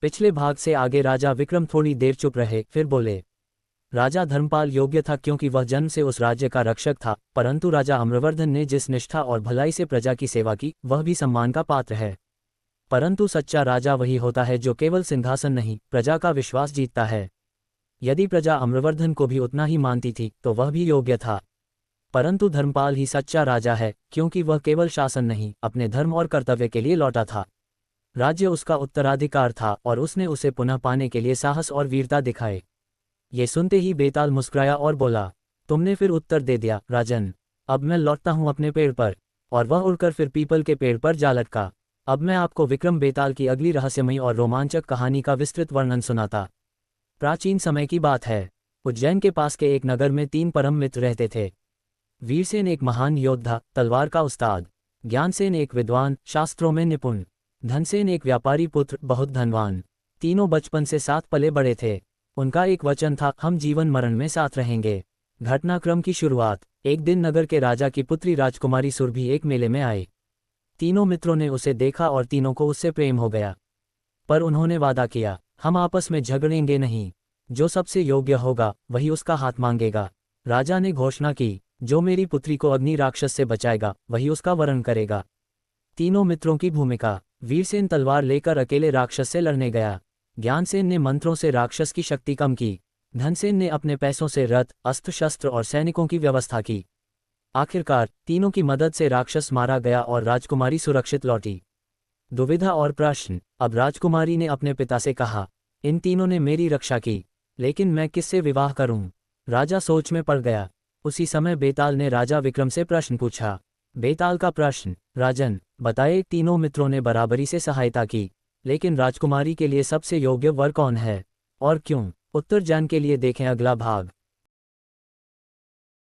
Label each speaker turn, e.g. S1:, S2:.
S1: पिछले भाग से आगे राजा विक्रम थोड़ी देर चुप रहे, फिर बोले। राजा धर्मपाल योग्य था क्योंकि वह जन्म से उस राज्य का रक्षक था, परंतु राजा अम्रवर्धन ने जिस निष्ठा और भलाई से प्रजा की सेवा की, वह भी सम्मान का पात्र है। परंतु सच्चा राजा वही होता है जो केवल सिंहासन नहीं, प्रजा का विश्वास जीतता है। यदि प्रजा अम्रवर्धन को भी उतना ही मानती थी तो वह भी योग्य था। परंतु धर्मपाल ही सच्चा राजा है, क्योंकि वह केवल शासन नहीं, अपने धर्म और कर्तव्य के लिए लौटा था। राज्य उसका उत्तराधिकार था और उसने उसे पुनः पाने के लिए साहस और वीरता दिखाए। ये सुनते ही बेताल मुस्कुराया और बोला, तुमने फिर उत्तर दे दिया राजन। अब मैं लौटता हूँ अपने पेड़ पर। और वह उड़कर फिर पीपल के पेड़ पर जा लटका। अब मैं आपको विक्रम बेताल की अगली रहस्यमयी और रोमांचक कहानी का विस्तृत वर्णन सुनाता। प्राचीन समय की बात है। उज्जैन के पास के एक नगर में 3 परम मित्र रहते थे। वीरसेन एक महान योद्धा, तलवार का उस्ताद। ज्ञानसेन एक विद्वान, शास्त्रों में निपुण। धनसेन एक व्यापारी पुत्र, बहुत धनवान। तीनों बचपन से साथ पले बड़े थे। उनका एक वचन था, हम जीवन मरण में साथ रहेंगे। घटनाक्रम की शुरुआत। एक दिन नगर के राजा की पुत्री राजकुमारी सुरभि एक मेले में आई। तीनों मित्रों ने उसे देखा और तीनों को उससे प्रेम हो गया। पर उन्होंने वादा किया, हम आपस में झगड़ेंगे नहीं। जो सबसे योग्य होगा वही उसका हाथ मांगेगा। राजा ने घोषणा की, जो मेरी पुत्री को अग्नि राक्षस से बचाएगा वही उसका वरण करेगा। तीनों मित्रों की भूमिका। वीरसेन तलवार लेकर अकेले राक्षस से लड़ने गया। ज्ञानसेन ने मंत्रों से राक्षस की शक्ति कम की। धनसेन ने अपने पैसों से रथ, अस्त्र शस्त्र और सैनिकों की व्यवस्था की। आखिरकार तीनों की मदद से राक्षस मारा गया और राजकुमारी सुरक्षित लौटी। दुविधा और प्रश्न। अब राजकुमारी ने अपने पिता से कहा, इन तीनों ने मेरी रक्षा की, लेकिन मैं किससे विवाह करूं? राजा सोच में पड़ गया। उसी समय बेताल ने राजा विक्रम से प्रश्न पूछा। बेताल का प्रश्न, राजन बताए, तीनों मित्रों ने बराबरी से सहायता की, लेकिन राजकुमारी के लिए सबसे योग्य वर कौन है और क्यों? उत्तर जानने के लिए देखें अगला भाग।